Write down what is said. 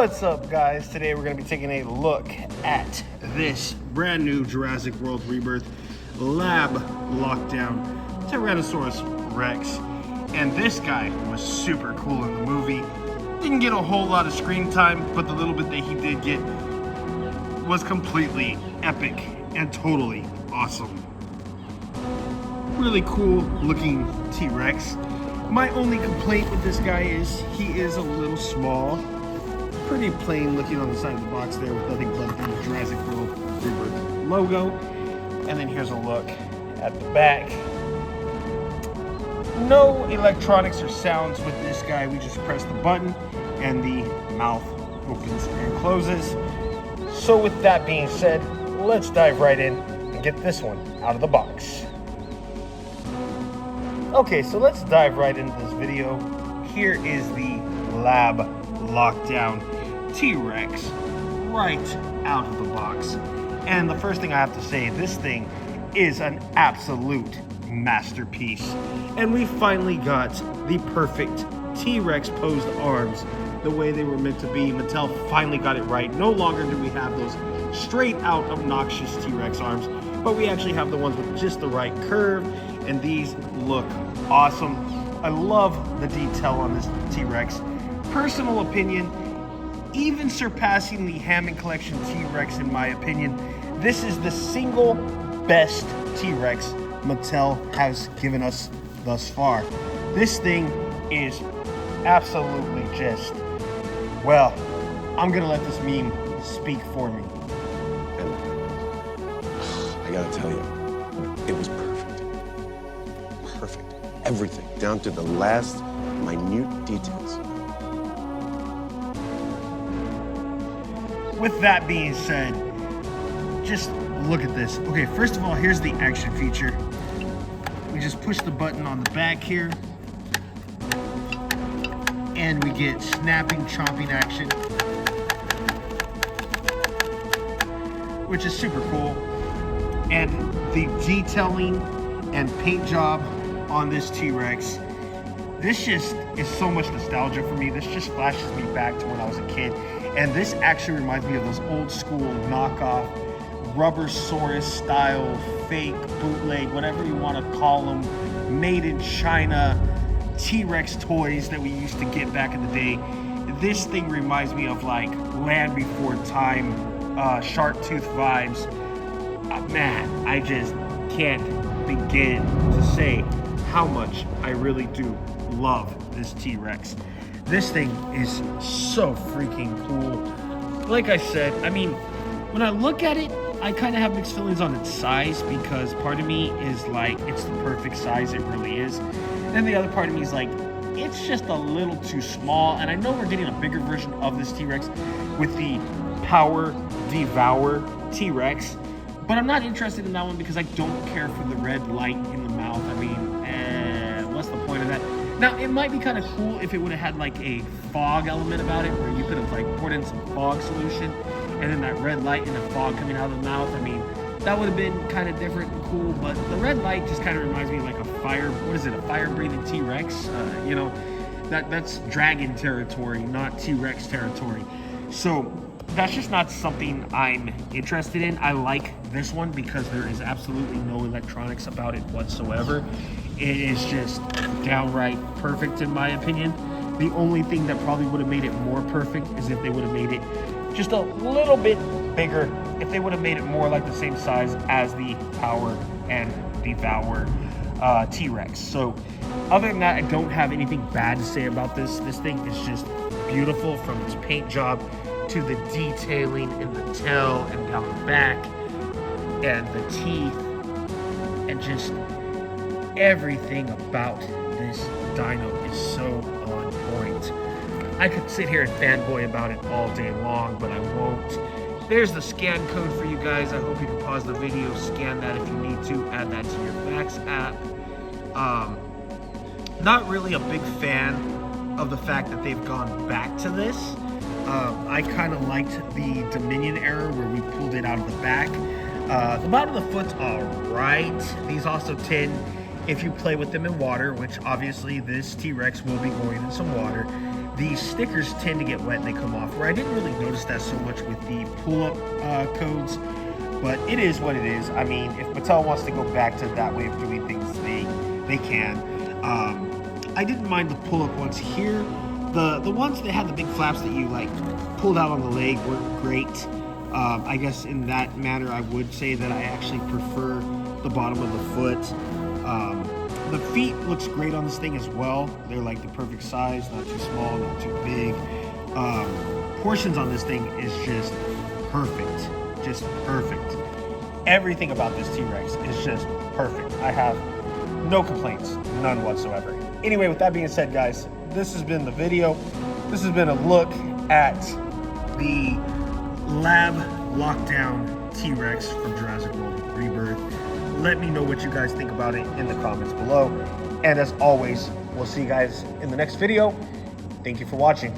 What's up, guys? Today we're going to be taking a look at this brand new Jurassic World Rebirth lab lockdown Tyrannosaurus Rex. And this guy was super cool in the movie. Didn't get a whole lot of screen time, but the little bit that he did get was completely epic and totally awesome. Really cool looking T-Rex. My only complaint with this guy is he is a little small. Pretty plain looking on the side of the box there with nothing but the Jurassic World Rebirth logo. And then here's a look at the back. No electronics or sounds with this guy. We just press the button and the mouth opens and closes. So with that being said, let's dive right in and get this one out of the box. Okay, so let's dive right into this video. Here is the lab lockdown T-Rex right out of the box. And the first thing I have to say, this thing is an absolute masterpiece. And we finally got the perfect T-Rex posed arms the way they were meant to be. Mattel finally got it right. No longer do we have those straight out obnoxious T-Rex arms, but we actually have the ones with just the right curve, and these look awesome. I love the detail on this T-Rex. Personal opinion, even surpassing the Hammond Collection T-Rex in my opinion, this is the single best T-Rex Mattel has given us thus far. This thing is absolutely just, well, I'm gonna let this meme speak for me. And I gotta tell you, it was perfect. Perfect. Everything, down to the last minute details. With that being said, just look at this. Okay, first of all, here's the action feature. We just push the button on the back here, and we get snapping, chomping action, which is super cool. And the detailing and paint job on this T-Rex, this just is so much nostalgia for me. This just flashes me back to when I was a kid. And this actually reminds me of those old school knockoff Rubbersaurus style, fake, bootleg, whatever you want to call them, made in China T-Rex toys that we used to get back in the day. This thing reminds me of like Land Before Time, Shark Tooth vibes. Man, I just can't begin to say how much I really do love this T-Rex. This thing is so freaking cool. Like I said, I mean, when I look at it, I kind of have mixed feelings on its size, because part of me is like, it's the perfect size, it really is. And the other part of me is like, it's just a little too small. And I know we're getting a bigger version of this T-Rex with the Power Devour T-Rex, but I'm not interested in that one because I don't care for the red light in the mouth. I mean, what's the point of that? Now, it might be kind of cool if it would have had like a fog element about it, where you could have like poured in some fog solution and then that red light and the fog coming out of the mouth. I mean, that would have been kind of different and cool, but the red light just kind of reminds me of like a fire-breathing T-Rex? You know, that's dragon territory, not T-Rex territory. So that's just not something I'm interested in. I like this one because there is absolutely no electronics about it whatsoever. It is just downright perfect in my opinion. The only thing that probably would have made it more perfect is if they would have made it just a little bit bigger, if they would have made it more like the same size as the Power and Devour T-Rex. So other than that, I don't have anything bad to say about this. This thing is just beautiful, from its paint job to the detailing in the tail and down the back and the teeth, and just everything about this dino is so on point. I could sit here and fanboy about it all day long, but I won't. There's the scan code for you guys. I hope you can pause the video, scan that if you need to, add that to your Fax app. Not really a big fan of the fact that they've gone back to this. I kind of liked the Dominion era where we pulled it out of the back. The bottom of the foot's all right. These also tend, if you play with them in water, which obviously this T-Rex will be going in some water, the stickers tend to get wet and they come off, where I didn't really notice that so much with the pull-up codes, but it is what it is. I mean, if Mattel wants to go back to that way of doing things, they can. I didn't mind the pull-up ones here. The ones that had the big flaps that you like pulled out on the leg were great. I guess in that manner, I would say that I actually prefer the bottom of the foot. The feet looks great on this thing as well. They're like the perfect size, not too small, not too big. Portions on this thing is just perfect, just perfect. Everything about this T-Rex is just perfect. I have no complaints, none whatsoever. Anyway, with that being said, guys, this has been the video. This has been a look at the lab lockdown T-Rex from Jurassic World Rebirth. Let me know what you guys think about it in the comments below. And as always, we'll see you guys in the next video. Thank you for watching.